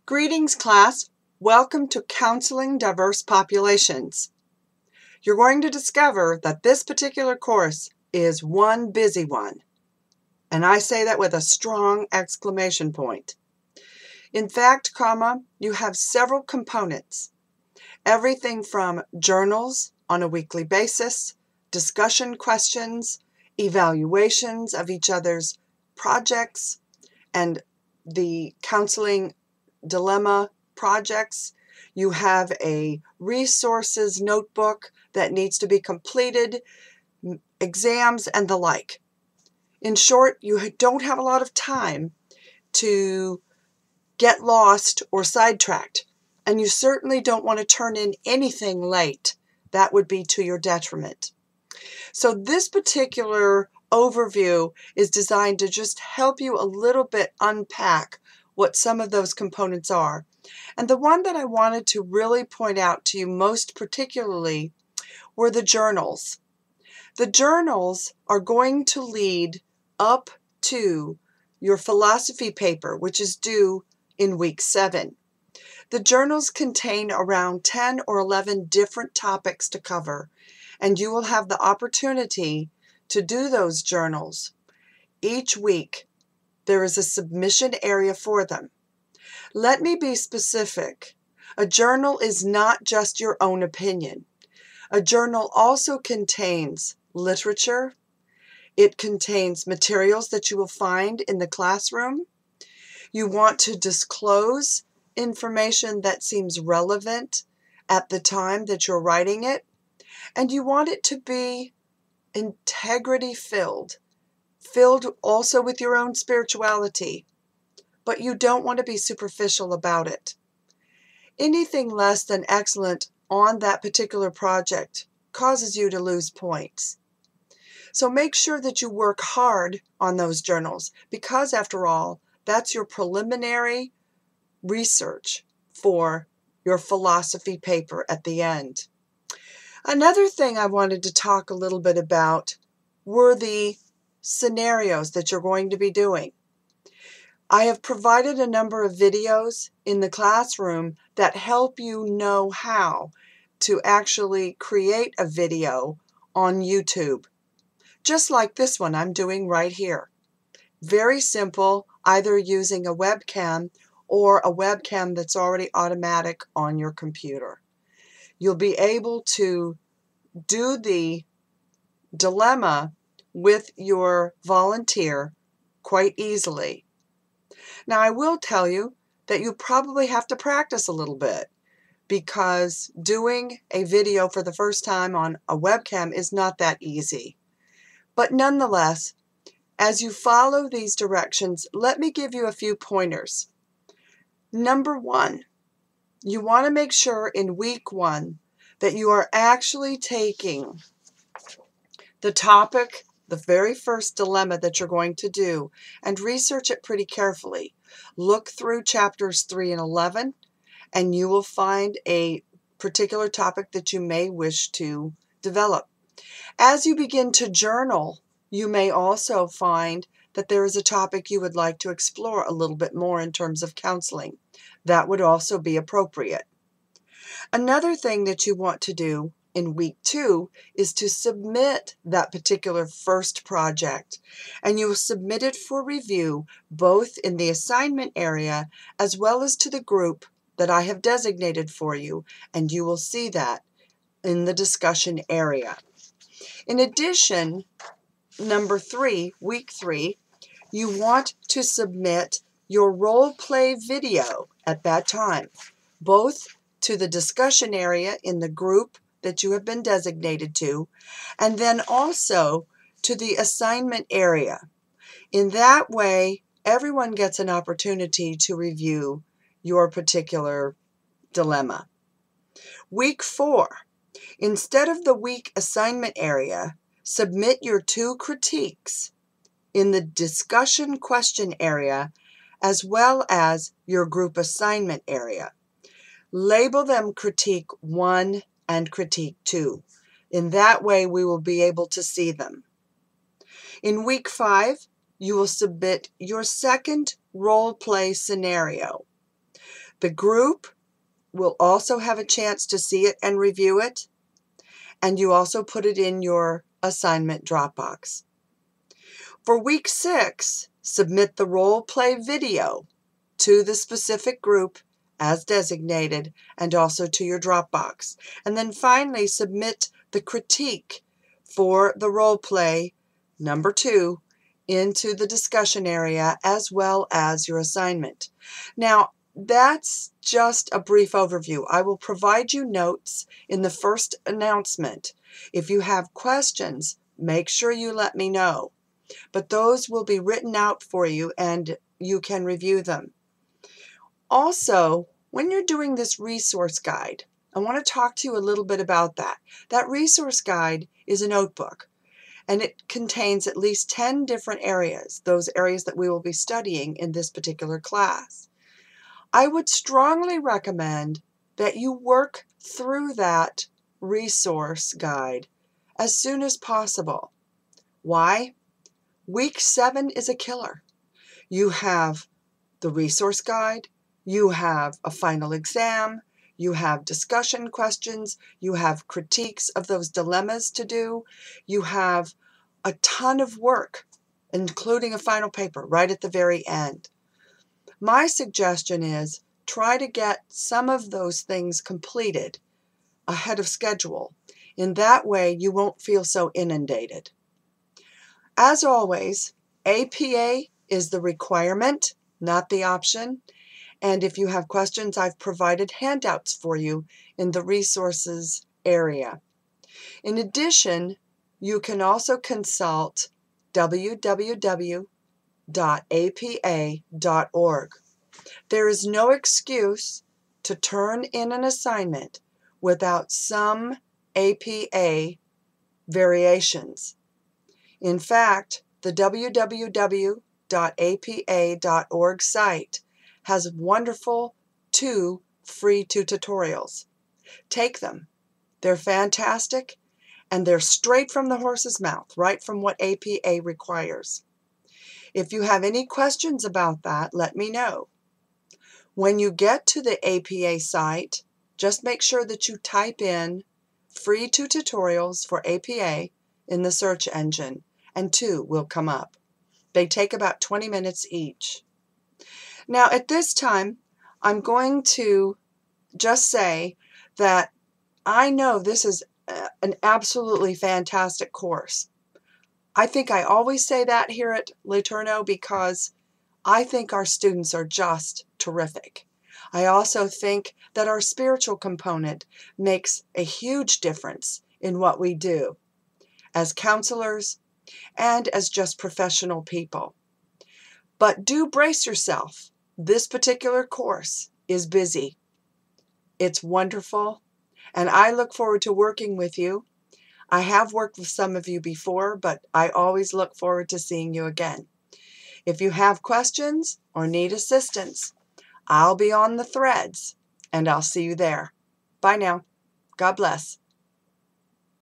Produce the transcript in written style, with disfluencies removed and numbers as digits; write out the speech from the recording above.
Greetings, class. Welcome to Counseling Diverse Populations. You're going to discover that this particular course is one busy one. And I say that with a strong exclamation point. In fact, you have several components. Everything from journals on a weekly basis, discussion questions, evaluations of each other's projects, and the counseling dilemma projects. You have a resources notebook that needs to be completed, exams, and the like. In short, you don't have a lot of time to get lost or sidetracked, and you certainly don't want to turn in anything late. That would be to your detriment. So this particular overview is designed to just help you a little bit unpack what some of those components are. And the one that I wanted to really point out to you most particularly were the journals. The journals are going to lead up to your philosophy paper, which is due in week 7. The journals contain around 10 or 11 different topics to cover, and you will have the opportunity to do those journals each week. There is a submission area for them. Let me be specific. A journal is not just your own opinion. A journal also contains literature. It contains materials that you will find in the classroom. You want to disclose information that seems relevant at the time that you're writing it. And you want it to be integrity filled also with your own spirituality, but you don't want to be superficial about it. Anything less than excellent on that particular project causes you to lose points. So make sure that you work hard on those journals because, after all, that's your preliminary research for your philosophy paper at the end. Another thing I wanted to talk a little bit about were the scenarios that you're going to be doing. I have provided a number of videos in the classroom that help you know how to actually create a video on YouTube, just like this one I'm doing right here. Very simple, either using a webcam or a webcam that's already automatic on your computer. You'll be able to do the dilemma with your volunteer quite easily. Now, I will tell you that you probably have to practice a little bit because doing a video for the first time on a webcam is not that easy. But nonetheless, as you follow these directions, let me give you a few pointers. Number 1, you want to make sure in week 1 that you are actually taking the topic, the very first dilemma that you're going to do, and research it pretty carefully. Look through chapters 3 and 11, and you will find a particular topic that you may wish to develop. As you begin to journal, you may also find that there is a topic you would like to explore a little bit more in terms of counseling. That would also be appropriate. Another thing that you want to do in week 2 is to submit that particular first project, and you will submit it for review both in the assignment area as well as to the group that I have designated for you, and you will see that in the discussion area. In addition, number 3, week 3, you want to submit your role play video at that time, both to the discussion area in the group that you have been designated to, and then also to the assignment area. In that way, everyone gets an opportunity to review your particular dilemma. Week 4, instead of the week assignment area, submit your 2 critiques in the discussion question area as well as your group assignment area. Label them critique 1 and critique 2. In that way, we will be able to see them. In week 5, you will submit your second role play scenario. The group will also have a chance to see it and review it, and you also put it in your assignment Dropbox. For week 6, submit the role play video to the specific group as designated and also to your Dropbox. And then finally submit the critique for the role play number 2 into the discussion area as well as your assignment. Now, that's just a brief overview. I will provide you notes in the first announcement. If you have questions, make sure you let me know. But those will be written out for you and you can review them. Also, when you're doing this resource guide, I want to talk to you a little bit about that. That resource guide is a notebook, and it contains at least 10 different areas, those areas that we will be studying in this particular class. I would strongly recommend that you work through that resource guide as soon as possible. Why? Week 7 is a killer. You have the resource guide, you have a final exam, you have discussion questions, you have critiques of those dilemmas to do, you have a ton of work, including a final paper right at the very end. My suggestion is try to get some of those things completed ahead of schedule. In that way, you won't feel so inundated. As always, APA is the requirement, not the option. And if you have questions, I've provided handouts for you in the resources area. In addition, you can also consult www.apa.org. There is no excuse to turn in an assignment without some APA variations. In fact, the www.apa.org site has wonderful 2 free tutorials. Take them. They're fantastic, and they're straight from the horse's mouth, right from what APA requires. If you have any questions about that, let me know. When you get to the APA site, just make sure that you type in free 2 tutorials for APA in the search engine, and 2 will come up. They take about 20 minutes each. Now, at this time, I'm going to just say that I know this is an absolutely fantastic course. I think I always say that here at LeTourneau because I think our students are just terrific. I also think that our spiritual component makes a huge difference in what we do as counselors and as just professional people. But do brace yourself. This particular course is busy. It's wonderful, and I look forward to working with you. I have worked with some of you before, but I always look forward to seeing you again. If you have questions or need assistance, I'll be on the threads, and I'll see you there. Bye now. God bless.